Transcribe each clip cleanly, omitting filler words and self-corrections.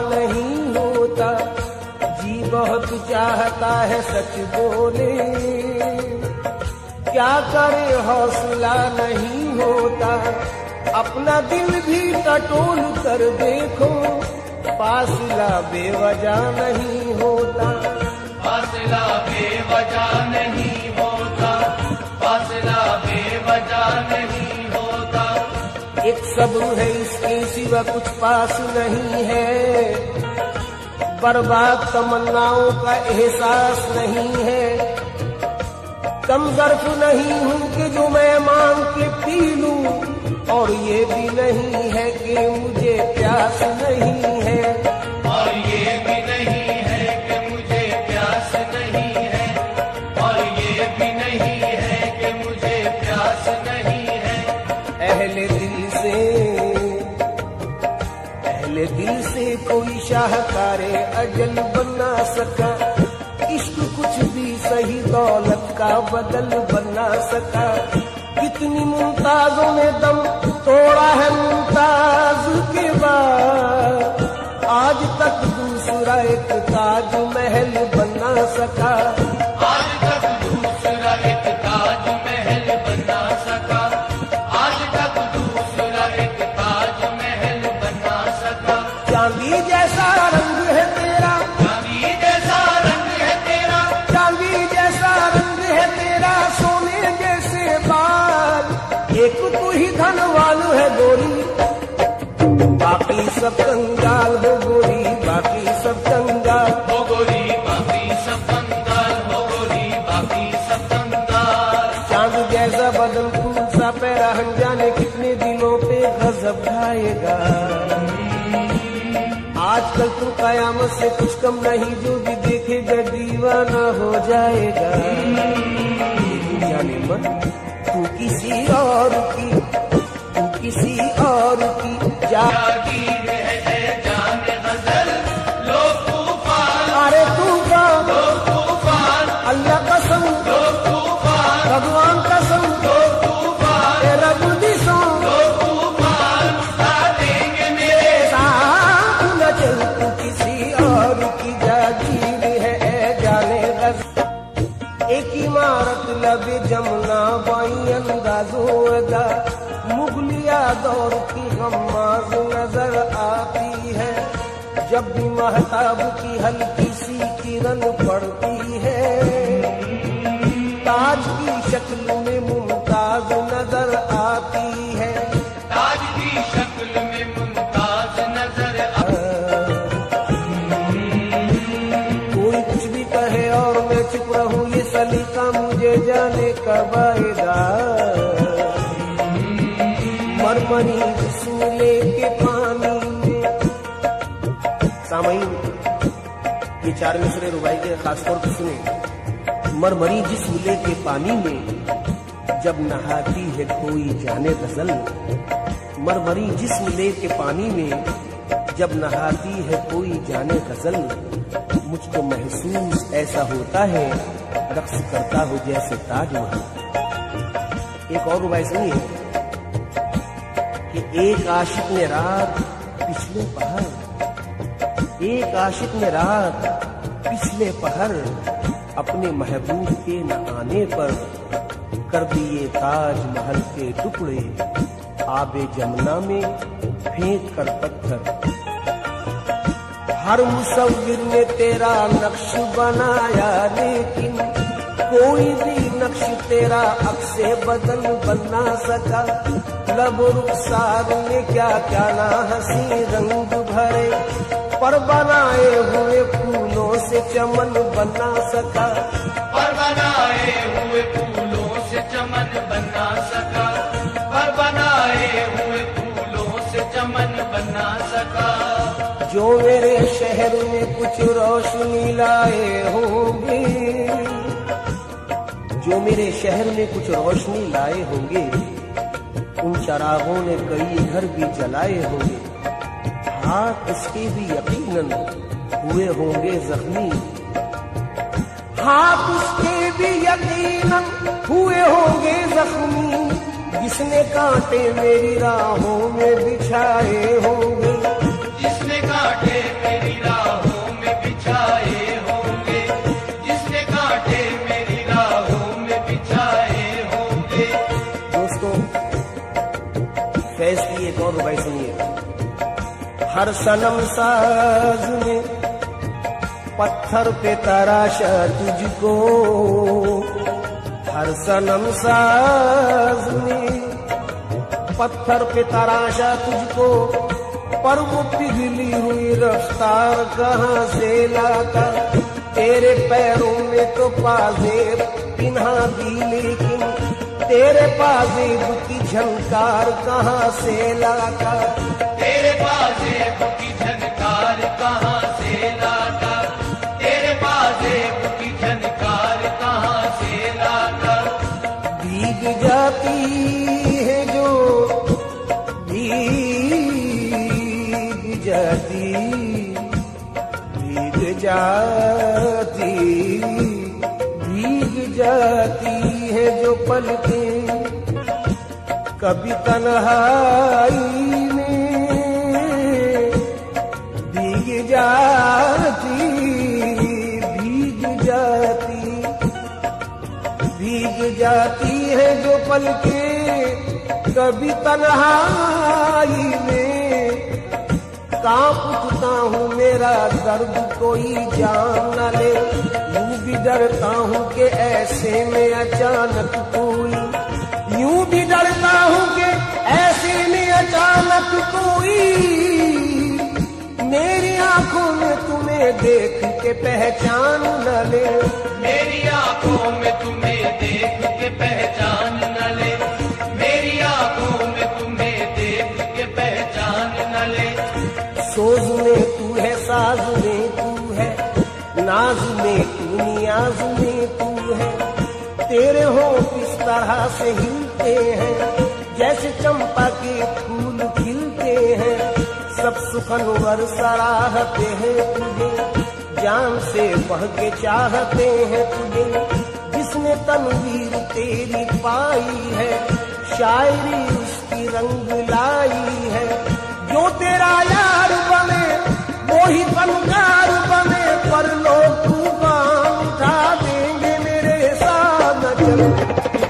नहीं होता, जी बहुत चाहता है सच बोले, क्या करे हौसला नहीं होता, अपना दिल भी टटोल कर देखो, फासला बेवजह नहीं होता, फासला बेवजह नहीं होता, फासला बेवजह नहीं होता। एक सब्र है इसके सिवा कुछ पास नहीं है, बर्बाद तमन्नाओं का एहसास नहीं है, कम ज़र्फ नहीं हूँ कि जो मैं मांग के पी लूं, और ये भी नहीं है कि मुझे प्यास नहीं है, और ये भी नहीं है कि मुझे प्यास नहीं है, और ये भी नहीं है कि मुझे प्यास नहीं है। अहले दिल से कोई शाहकारे अजल बना सका, इश्क कुछ भी सही दौलत का बदल बना सका, कितनी मुमताजों ने दम तोड़ा है मुमताज के बाद, आज तक दूसरा एक ताज महल बना सका, आज तक दूसरा एक ताज महल बना सका, आज तक दूसरा एक ताज महल बना सका। चांदी जैसा रंग है तेरा, चांदी जैसा रंग है तेरा, चांदी जैसा रंग है तेरा, सोने जैसे बाल, एक तू ही धनवान है गोरी, बाकी सब कंगाल हो गोरी, बाकी सब कंगाल हो गोरी, बाकी सब कंगाल हो गोरी, बाकी सब कंगाल। चांद जैसा बदन फूल सा पैरा, हम जाने कितने दिनों पे गजब ढाएगा, आजकल तू कयामत से कुछ कम नहीं, जो भी देखेगा दीवाना हो जाएगा, जाने मन तू किसी और की, तू किसी और की जागीर है जाने गजल, लो तूफान, अरे तूफान, लो तूफान, अल्लाह कसम, लो तूफान, भगवान कसम, लो तूफान, तेरा बुद्धिसों, लो तूफान, उठा देंगे मेरे साथ न चल, तू किसी और की जागीर है जाने गजल। एक इमारत लबे जमुना बाई अंदाजो अदा, मुगलिया दौर की गम्माज नजर आती है, जब भी महताब की हल्की सी किरण पड़ती है, ताज की शक्ल में मुमताज नजर आती है, ताज की शक्ल में मुमताज नजर कोई कुछ भी कहे और मैं चुप रहूं, ये सलीका मुझे जाने का वायदा, मरमरी जिस्म के पानी में। सामईन ये चार मिसरे रुबाई के खासतौर पर सुने। मरमरी जिस्म के पानी में जब नहाती है कोई जाने गजल, मरमरी जिस्म के पानी में जब नहाती है कोई जाने गजल, मुझको महसूस ऐसा होता है रक्स करता हो जैसे ताजमहल। एक और रुबाई सुनिए कि एक आशिक ने रात पिछले पहर, एक आशिक ने रात पिछले पहर, अपने महबूब के न आने पर कर दिए ताजमहल के टुकड़े, आबे जमुना में फेंक कर पत्थर। हर मुसव्विर ने तेरा नक्श बनाया, लेकिन कोई भी नक्श तेरा अक्से बदल बना सका, लब रुखसार में क्या क्या ना हंसी रंग भरे, पर बनाए हुए फूलों से चमन बना सका, पर बनाए हुए फूलों से चमन बना सका, पर बनाए हुए फूलों से चमन बना सका। जो मेरे शहर में कुछ रोशनी लाए होंगे, जो मेरे शहर में कुछ रोशनी लाए होंगे, उन चरागों ने कई घर भी जलाए होंगे, हाथ उसके भी यकीनन हुए होंगे जख्मी, हाथ उसके भी यकीनन हुए होंगे जख्मी, जिसने कांटे मेरी राहों में बिछाए होंगे, जिसने कांटे मेरी राहों में बिछाए होंगे, जिसने कांटे मेरी राहों में बिछाए होंगे। दोस्तों, फैज की एक और रुबाई सुनिए। हर सनम साज ने पत्थर पे तराशा तुझको, हर सनम साज ने पत्थर पे तराशा तुझको, पर वो पिघली हुई रफ्तार कहाँ से लाता, तेरे पैरों में तो पाजेब पिन्हा दी, लेकिन तेरे पाजेब की झनकार कहाँ से लाता, तेरे पाजेब की झनकार कहाँ से लाता, तेरे पाजेब की झनकार कहाँ से लाता। भीग जाती है जो भीग जाती, भीग जाती, भीग जाती है जो पलकें कभी तन्हाई में, भीग जाती, भीग जाती, भीग जाती है जो पलकें कभी तन्हाई में, कांप उठता हूँ मेरा दर्द कोई जान न ले, यूं भी डरता हूँ कि ऐसे में अचानक कोई, यूं भी डरता हूँ कि ऐसे में अचानक कोई मेरी आंखों में तुम्हें देख के पहचान न ले, मेरी आंखों में तुम्हें देख के पहचान न ले, मेरी आंखों में तुम्हें देख के पहचान न ले। सोज में तू है, साज में तू है, नाज में तू, नियाज में तू है, तेरे होंठ किस तरह से हिलते हैं जैसे चंपा के फूल खिलते हैं, सब सुखनवर सराहते हैं तुझे, जान से बढ़ के चाहते हैं तुझे, जिसने तनवीर तेरी पाई है, शायरी उसकी रंग लाई है, जो तेरा यार बने वो ही फनकार बने, पर लोग तूफान उठा देंगे मेरे साथ न चल।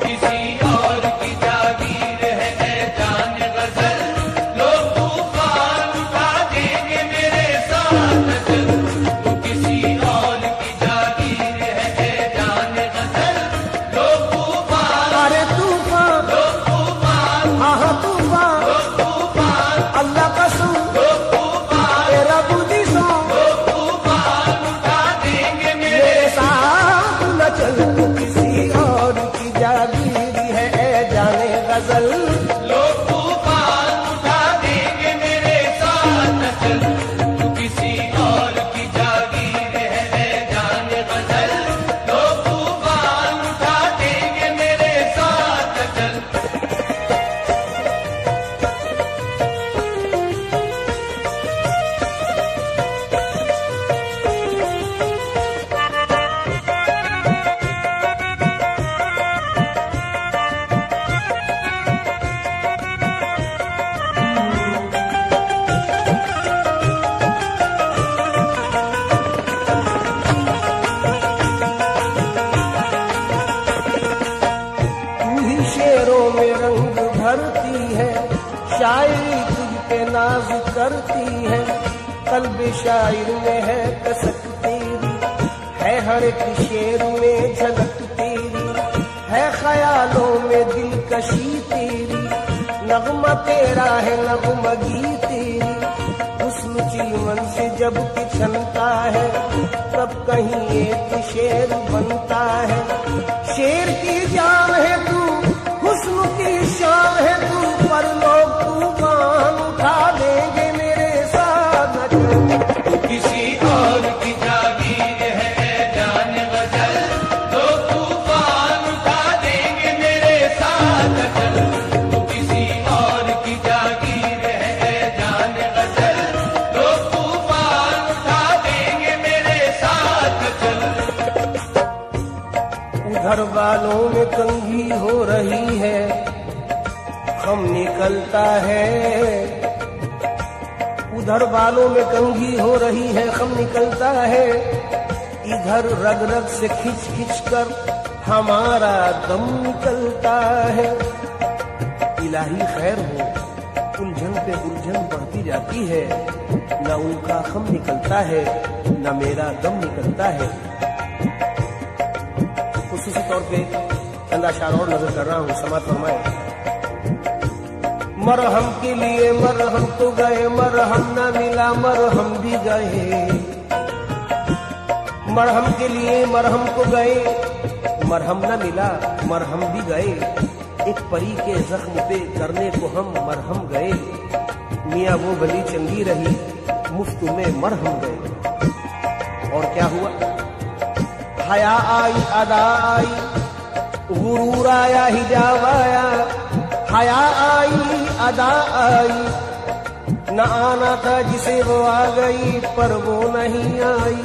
किसी और की जागीर है जान गजल, लोग तूफान उठा देंगे मेरे साथ चल। तू किसी और की जागीर है जान गजल, लोग तूफान, अरे तूफान, लोग तूफान, हाँ तूफान, लोग तूफान, अल्लाह कसम लोग तूफान, तेरा बुद्धि सो लोग तूफान उठा देंगे मेरे मेरे साथ न चल, तू किसी और की जागीरी है ऐ जाने गजल, लोग तूफान उठा देंगे मेरे साथ चल। तू किसी और की जागीर है जान गजल, लोग तूफान उठा देंगे मेरे साथ चल। तू ही शेरों में रंग भरती है, शायरी तुझ पे नाज करती है, कल्ब शायर में है कसक तेरी, है हर एक शेर में झलक तेरी, है ख्यालों में दिलकशी तेरी, नगमा तेरा है नगमगी तेरी, हुस्न चिलमन से जब किचनता है तब कहीं एक शेर बनता है। शेर की जान है तू, हुस्न की शान है तू, पर लोग तूफान उठा देंगे मेरे साथ न चल। किसी और की जागीर है जान गजल, लोग तूफान उठा देंगे मेरे साथ चल। तू किसी और की जागीर है जान गजल, लोग तूफान उठा देंगे मेरे साथ चल। उधर बालों में कंघी हो रही है, खम निकलता है। उधर बालों में कंघी हो रही है, खम निकलता है। इधर रग रग से खिंच खिंच कर हमारा दम निकलता है। इलाही खैर हो, उलझन पे उलझन बढ़ती जाती है। न उनका खम निकलता है न मेरा दम निकलता है। खुसूसी तौर पे चंद अशार और नजर कर रहा हूँ, समात फरमाए। मरहम के लिए मरहम तो गए, मरहम न मिला मरहम भी गए। मरहम के लिए मरहम को गए, मरहम न मिला मरहम भी गए। एक परी के जख्म पे करने को हम मरहम गए। मियाँ वो भली चंगी रही, मुफ्त में मरहम गए। और क्या हुआ? हया आई अदा आई, गुरूर आया हिजाब आया। हया आई अदा आई, न आना था जिसे वो आ गई पर वो नहीं आई।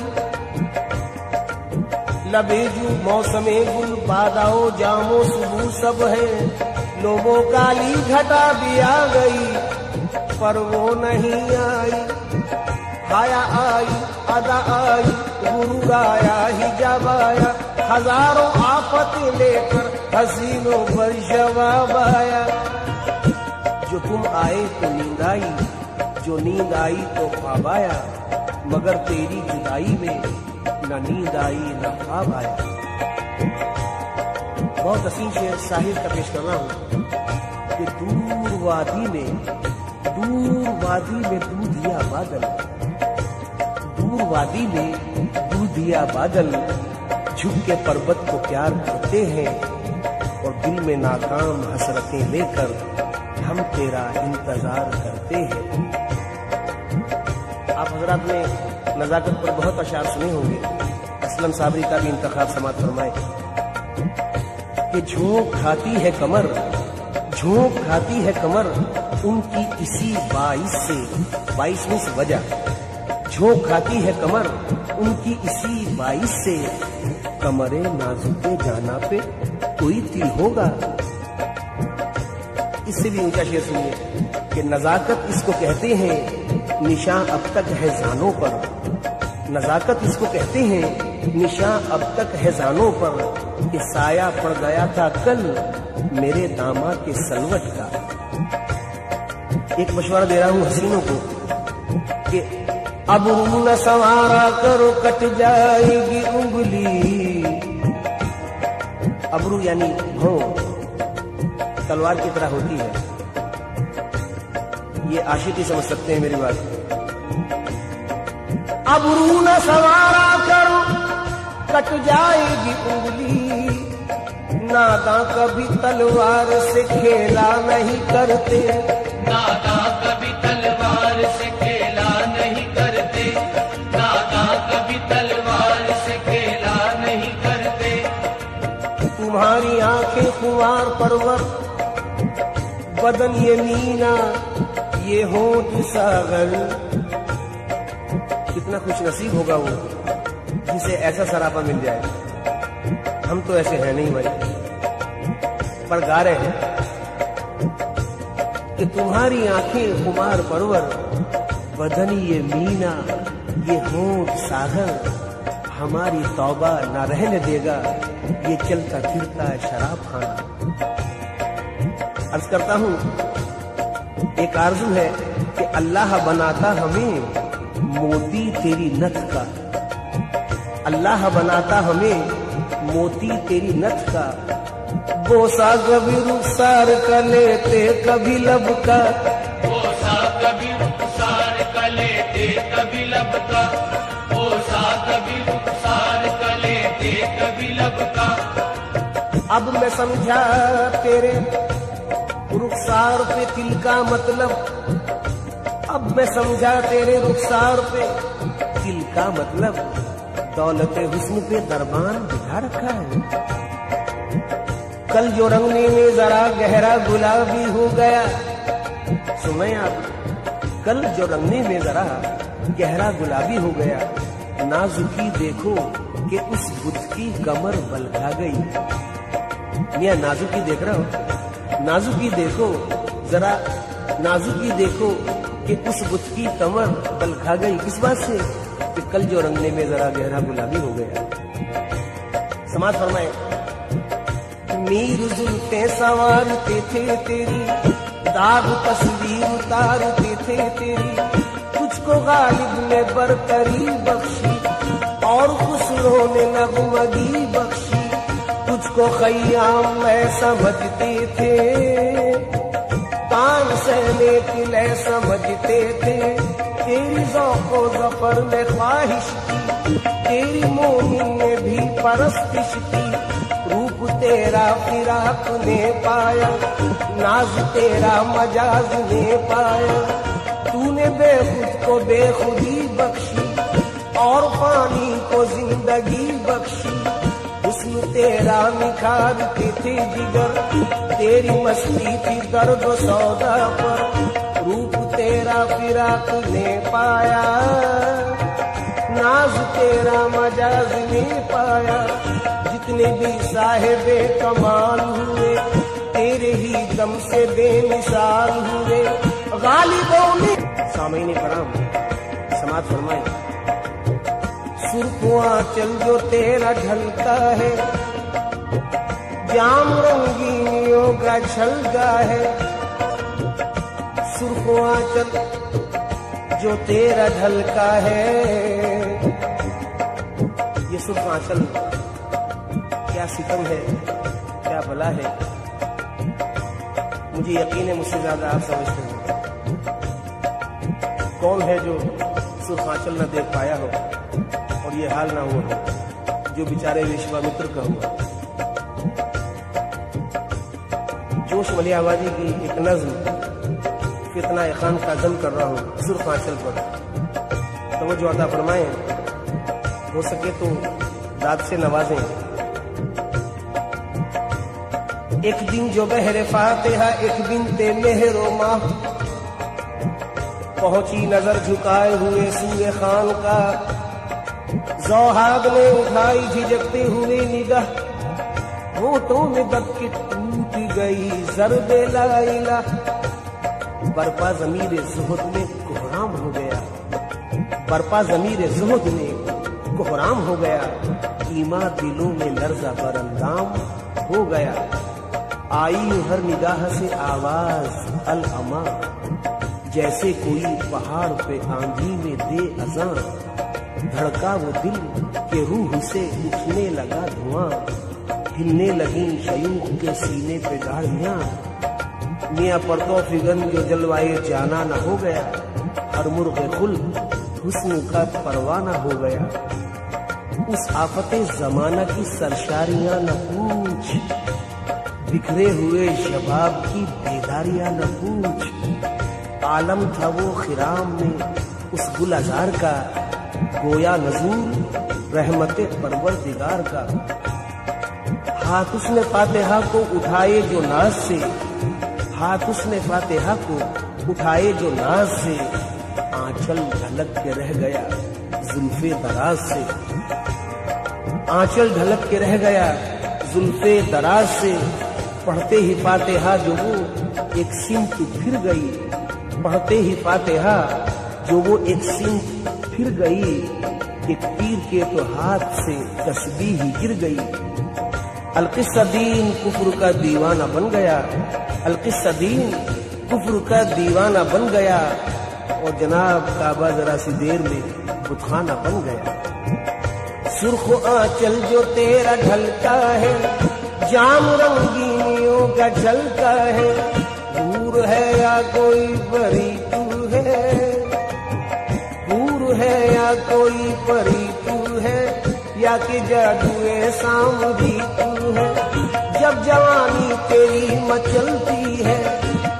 लबेजू मौसमे गुल बादाओ जामो सुबह सब है। लोगों काली घटा भी आ गई पर वो नहीं आई। हया आई अदा आई, गुरूर आया हिजाब आया। हजारों आफतें लेकर हसीनों पर जवाब आया। जो तुम आए तो नींद आई, जो नींद आई तो ख्वाब आया। मगर तेरी जुदाई में न नींद आई न ख्वाब आया। बहुत हसीन शेर साहिर का पेश कर रहा हूँ कि दूर वादी में दूधिया बादल, दूर वादी में दूधिया बादल झुक के पर्वत को प्यार करते हैं। और दिल में नाकाम हसरतें लेकर हम तेरा इंतजार करते हैं। आप हजरात ने नजाकत पर बहुत अशार सुने होंगे। असलम साबरी का भी इंतखाब समात फरमाए कि झोंक खाती है कमर, झोंक खाती है कमर उनकी इसी 22 वजह। झोंक खाती है कमर उनकी इसी 22 से। कमरे नाजुके जाना पे कोई तिल होगा। इससे भी ऊंचा शेर सुनिए कि नजाकत इसको कहते हैं, निशान अब तक है जानों पर। नजाकत इसको कहते हैं, निशान अब तक है जानों पर। कि साया पड़ गया था कल मेरे दामा के सलवट का। एक मशवरा दे रहा हूं हसीनों को कि अब न संवारा करो कट जाएगी उंगली। अबरू यानी भौं तलवार की तरह होती है। ये आशिकी समझ सकते हैं मेरी बात। अबरू न संवारा करो कट जाएगी उंगली। नादा कभी तलवार से खेला नहीं करते, नादा कभी तलवार से खेला नहीं करते, नादा कभी तलवार से खेला नहीं करते। तुम्हारी आंखें खुमार परवर, बदन ये मीना, ये होंठ सागर। कितना खुश नसीब होगा वो जिसे ऐसा सरापा मिल जाए। हम तो ऐसे हैं नहीं भाई, पर गा रहे हैं कि तुम्हारी आंखें खुमार परवर, बदन ये मीना, ये होंठ सागर। हमारी तौबा ना रहने देगा ये चलता फिरता शराब खाना। अर्ज करता हूं, एक आरज़ू है कि अल्लाह बनाता हमें मोती तेरी नथ का। अल्लाह बनाता हमें मोती तेरी नथ का। बोसा कभी रुखसार का लेते कभी लब का, बोसा कभी रुखसार का लेते कभी लब का, बोसा कभी रुखसार का लेते कभी लब का। अब मैं समझा तेरे रुखसार पे तिल का मतलब, अब मैं समझा तेरे रुखसार पे तिल का मतलब, दौलते हुस्न पे दरबान बिठा रखा है। कल जो रंगने में जरा गहरा गुलाबी हो गया, सुने आप, कल जो रंगने में जरा गहरा गुलाबी हो गया, नाजुकी देखो कि उस बुद्ध की कमर बलखा गई। मियां नाजुकी देख रहा हो, नाजुकी देखो जरा, नाजुकी देखो कि उस बुद्ध की कमर बलखा गई। किस बात से? कि कल जो रंगने में जरा गहरा गुलाबी हो गया। समाज फरमाए, मीर जुल्फे संवारते थे तेरी, दाग तस्वीर उतारते थे तेरी, तुझको गालिब ने बरतरी बख्शी और खुसरो ने नगमगी बख्शी, तुझको खय्याम में समझते थे, तान सहने किले समझते थे, तेरी ज़ौक़ो ज़फ़र में ख्वाहिश की, तेरी मोमिन ने भी परस्तिश की, रूप तेरा फिराक ने पाया, नाज तेरा मजाज ने पाया, तूने बेखुद को बेखुदी बख्शी और पानी को जिंदगी बख्शी, हुस्न तेरा निखारते थे जिगर, तेरी मस्ती थी दर्द सौदा पर, रूप तेरा फिराक ने पाया, नाज तेरा मजाज ने पाया, जितने भी साहिबे कमाल हुए तेरे ही दम से बेमिसाल हुए, गालिबों ने। सामईन कराम, समाज फरमाए, सुर्खुआं चल जो तेरा ढलता है, जाम रंगीनियों का छलका है, सुर्खुआं चल जो तेरा ढलका है। ये सुर्खांचल क्या सितम है, क्या भला है, मुझे यकीन है मुझसे ज्यादा आप समझते हैं। कौन है जो सुर्खांचल न देख पाया हो और ये हाल ना हुआ हो जो बेचारे विश्वामित्र का हुआ। जोश मलिया आबादी की एक नज्म फितना खान का जम कर रहा हूँ सुर्खांचल पर, तो वो जो अता फरमाए, हो सके तो दाद से नवाजें। एक दिन जो बहरे फातिहा एक बिनते मेहरो माह, पहुंची नजर झुकाए हुए सूर्य खान का, ज़ौहाब ने उठाई झिझकते हुए निगाह, होठों में दब के टूट गई ज़र्बे ला इलाह, बरपा ज़मीर ज़ुहद में कोहराम हो गया, बरपा ज़मीर ज़ुहद में कोहराम हो गया, ईमा दिलों में लर्ज़ा बरंदाम हो गया, आई हर निगाह से आवाज अल अमा, जैसे कोई पहाड़ पे आंधी में दे अज़ां, धड़का वो दिल के रूह से उठने लगा धुआं, हिलने लगी शयूख के सीने पे गाड़ियां, मियाँ पर्दों फिगन जो जलवाए जाना न हो गया, हर मुर्ग़े खुल हुस्न का परवाना हो गया, उस आफते जमाना की सरशारियां न पूछ, बिखरे हुए शबाब की बेदारियां न पूछ, आलम था वो खिराम में उस गुल अज़ार का, गोया नज़ूर रहमते परवरदिगार का, हाथ उसने फातिहा को उठाए जो नाज से, हाथ उसने फातिहा को उठाए जो नाज से, आंचल ढलक के रह गया जुल्फे दराज से, आंचल ढलक के रह गया जुल्फे दराज से, पढ़ते ही फातिहा जो वो एक सिमत फिर गई, पढ़ते ही फातिहा जो वो एक सिमत फिर गई, एक तीर के तो हाथ से तस्बीह ही गिर गई, अलकिस्सा दीन कुफ्र का दीवाना बन गया, अलकिस्सा दीन कुफ्र का दीवाना बन गया, और जनाब काबा जरा सी देर में बुतखाना बन गया। सुर्ख आंचल जो तेरा ढलता है, जाम रंगीन तीरों का झलका है, दूर है या कोई परी तू है, दूर है या कोई परी तू है, या कि जादुए सामरी तू है। जब जवानी तेरी मचलती है,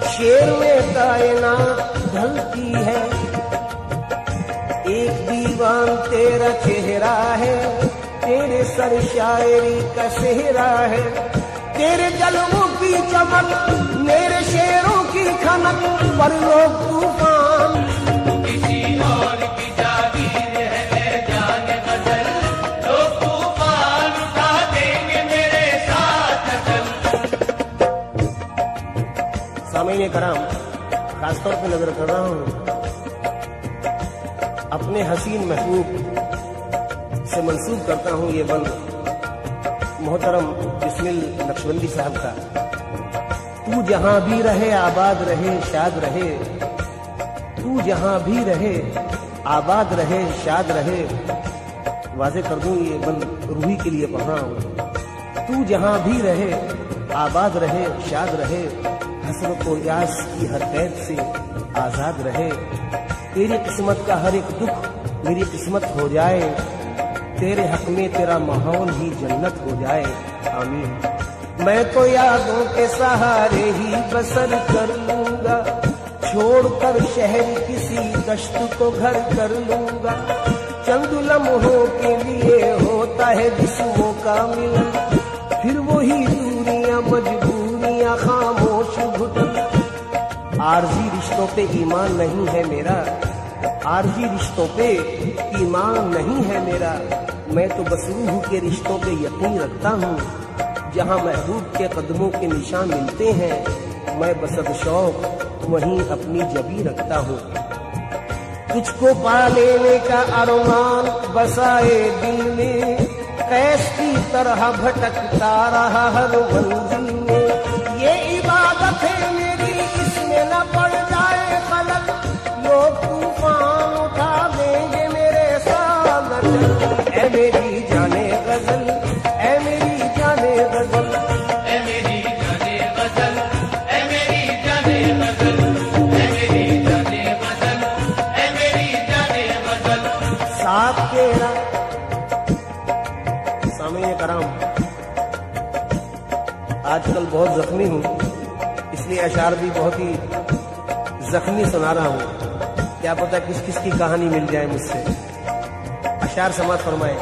शेर में कायनात ढलती है। एक दीवान तेरा चेहरा है, तेरे सर शायरी का सेहरा है। तेरे जलवों की चमक, मेरे शेरों की खनक, पर लोग तूफान। किसी और की जागीर है जाने गजल, लोग तूफान उठा देंगे मेरे साथ चल। सामईन कराम, खासतौर पे नजर कर रहा हूं अपने हसीन महबूब से मंसूब करता हूं ये बंद मोहतरम बिस्मिल नक्शबंदी साहब का। तू जहां भी रहे आबाद रहे शाद रहे, तू जहां भी रहे आबाद रहे शाद रहे। वाज़े कर दूं ये बंद रूही के लिए पढ़ रहा हूं। तू जहां भी रहे आबाद रहे शाद रहे, हसरत और यास की हर कैद से आजाद रहे। तेरी किस्मत का हर एक दुख मेरी किस्मत हो जाए, तेरे हक में तेरा माहौल ही जन्नत हो जाए। आमीन। मैं तो यादों के सहारे ही बसर कर लूंगा, छोड़कर शहर किसी कश्त को घर कर लूंगा। चंद लम्हों के लिए होता है जिस्मों का मिलन, फिर वही दूरियां मजबूरियां खामोश घुटन। आरजी रिश्तों पे ईमान नहीं है मेरा, आरजी रिश्तों पे ईमान नहीं है मेरा। मैं तो बस रूह के रिश्तों पे यकीन रखता हूँ, जहाँ महबूब के कदमों के निशान मिलते हैं, मैं बसद शौक वहीं अपनी जबी रखता हूँ। तुझको पा लेने का अरमान बसाए दिल में, कैस की तरह भटकता रहा हर मंजिल में। ये इबादत है मेरी, इसमें न पड़ जाए खलल, लोग तूफान उठा देंगे मेरे साथ चल। ऐ मेरी जाने गजल, ऐ मेरी जाने गजल, ऐ मेरी जाने गजल, ऐ मेरी जाने गजल, ऐ मेरी जाने गजल, ऐ मेरी जाने गजल। साथ तेरा। सामईन कराम, आजकल बहुत जख्मी हूँ, इसलिए अशार भी बहुत ही जख्मी सुना रहा हूँ। क्या पता किस किस की कहानी मिल जाए मुझसे। अशार समाज फरमाए।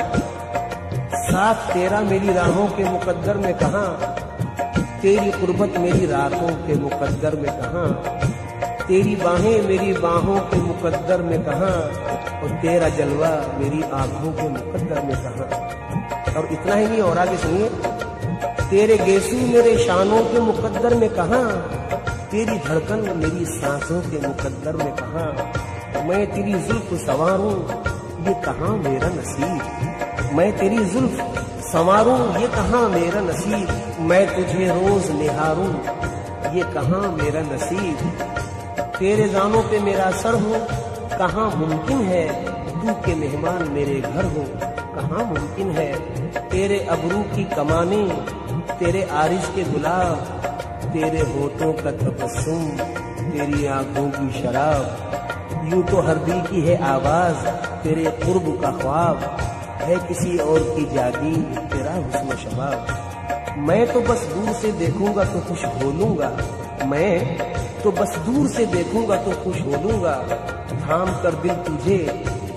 साथ तेरा मेरी राहों के मुकद्दर में कहाँ, तेरी कुर्बत मेरी रातों के मुकद्दर में कहाँ। तेरी बाहें मेरी बाहों के मुकद्दर में कहाँ, और तेरा जलवा मेरी आंखों के मुकद्दर में कहाँ। और इतना ही नहीं, और आगे सुनिए। तेरे गेसू मेरे शानों के मुकद्दर में कहाँ, तेरी धड़कन मेरी सांसों के मुकद्दर में कहाँ। मैं तेरी जुल्फ संवारूं ये कहाँ मेरा नसीब, मैं तेरी जुल्फ संवारूं ये कहाँ मेरा नसीब। मैं तुझे रोज निहारूं ये कहाँ मेरा नसीब। तेरे जानों पे मेरा सर हो, कहाँ मुमकिन है तू के मेहमान मेरे घर हो, कहाँ मुमकिन है। तेरे अबरू की कमाने, तेरे आरिश के गुलाब, तेरे होठों का तबस्सुम, तेरी आंखों की शराब। यूं तो हर दिल की है आवाज, तेरे कुर्ब का ख्वाब है किसी और की जागी, तेरा हुस्न शबाब। मैं तो बस दूर से देखूंगा तो खुश हो लूंगा, मैं तो बस दूर से देखूंगा तो खुश हो लूंगा। थाम कर दिल तुझे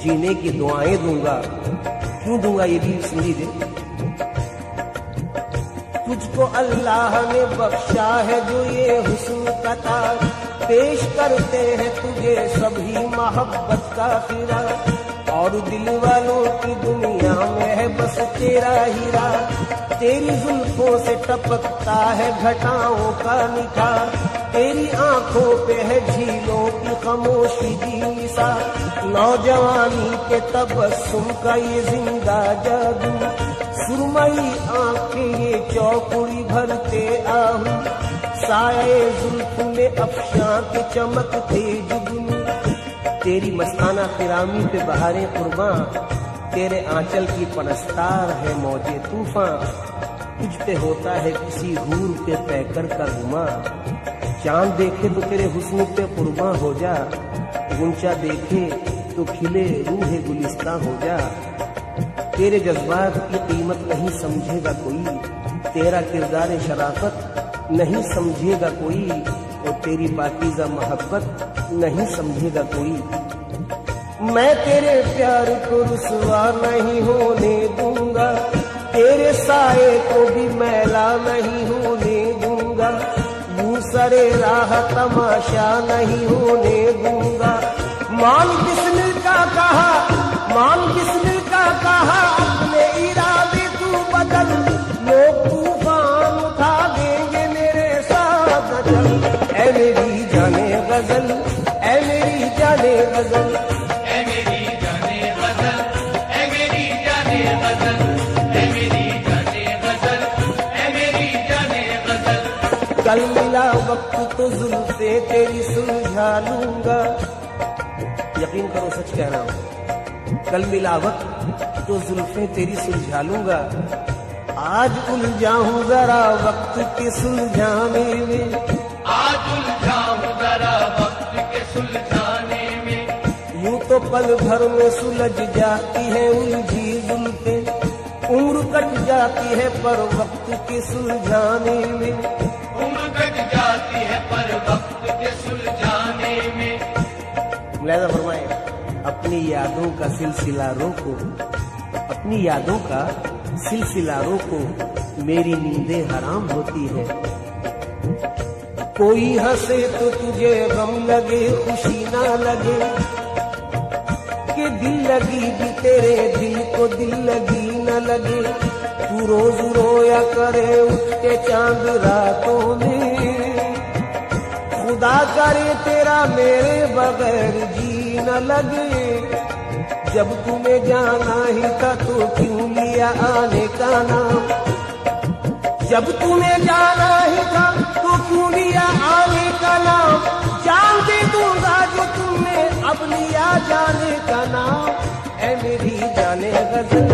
जीने की दुआएं दूंगा। क्यों दूंगा ये भी सुन लीजिए। तुझको अल्लाह ने बख्शा है जो ये हुस्न का ताज, पेश करते हैं तुझे सभी मोहब्बत का फिरा। और दिल वालों की दुनिया में है बस तेरा हीरा। तेरी जुल्फों से टपकता है घटाओं का निखार, तेरी आंखों पे है झीलों की खामोशी दी सा। नौजवानी के तबस्सुम का ये जिंदा जादू, सुरमई आंखें ये चौकुड़ी भरते आहू। साए जुल्फ में अफशां के चमकते जुगनू, तेरी मस्ताना फिरामी पे बहारें कुर्बां, तेरे आंचल की परस्तार है मौजे तूफान। तुझ पे होता है किसी हूर के पैकर का गुमा। चांद देखे तो तेरे हुस्न पे कुर्बान हो जा, गुंचा देखे तो खिले रूह गुलिस्तां हो जा। तेरे जज्बात की कीमत नहीं समझेगा कोई, तेरा किरदार शराफत नहीं समझेगा कोई, और तेरी पाकीज़ा मोहब्बत नहीं समझेगा कोई। मैं तेरे प्यार को रुसवा नहीं होने दूंगा, तेरे साए को भी मैला नहीं होने दूंगा, यूं सरे राह तमाशा नहीं होने दूंगा। मान बिस्मिल का कहा, मान बिस्मिल का कहा, अपने इरादे तू बदल, लोग तूफान उठा देंगे मेरे साथ चल। ऐ मेरी जाने गजल, ऐ मेरी जाने गजल, ऐ मेरी जाने गजल, ऐ मेरी जाने गजल, ऐ मेरी जाने गजल, ऐ मेरी जाने गजल। कल मिला वक्त तो जुल्फे तेरी सुलझा लूंगा, यकीन करो सच कह रहा हूं। कल मिला वक्त तो जुल्फे तेरी सुलझा लूंगा, आज उलझा हूं जरा वक्त के सुलझाने में, आज उलझा हूं जरा वक्त के सुलझाने में। यूं तो पल भर में सुलझ जाती है उलझी जुल्फे, उम्र कट जाती है पर वक्त के सुलझाने में, उम्र कट जाती है पर वक्त के सुलझाने में। मुलाहिजा फरमाए, अपनी यादों का सिलसिला रोको, अपनी यादों का सिलसिला रोको, मेरी नींदें हराम होती है। कोई हंसे तो तुझे गम लगे खुशी ना लगे, कि दिल लगी भी तेरे दिल को दिल लगी न लगे। तू रोज रोया करे उठ के चांद रातों में, खुदा करे तेरा मेरे बगैर जी न लगे। जब तुम्हें जाना ही था तो क्यों लिया आने का नाम, जब तुम्हें जाना ही था तो क्यों लिया आने का नाम। जान दे दूंगा जो तुमने अब लिया जाने का नाम, ऐ मेरी जाने गजल,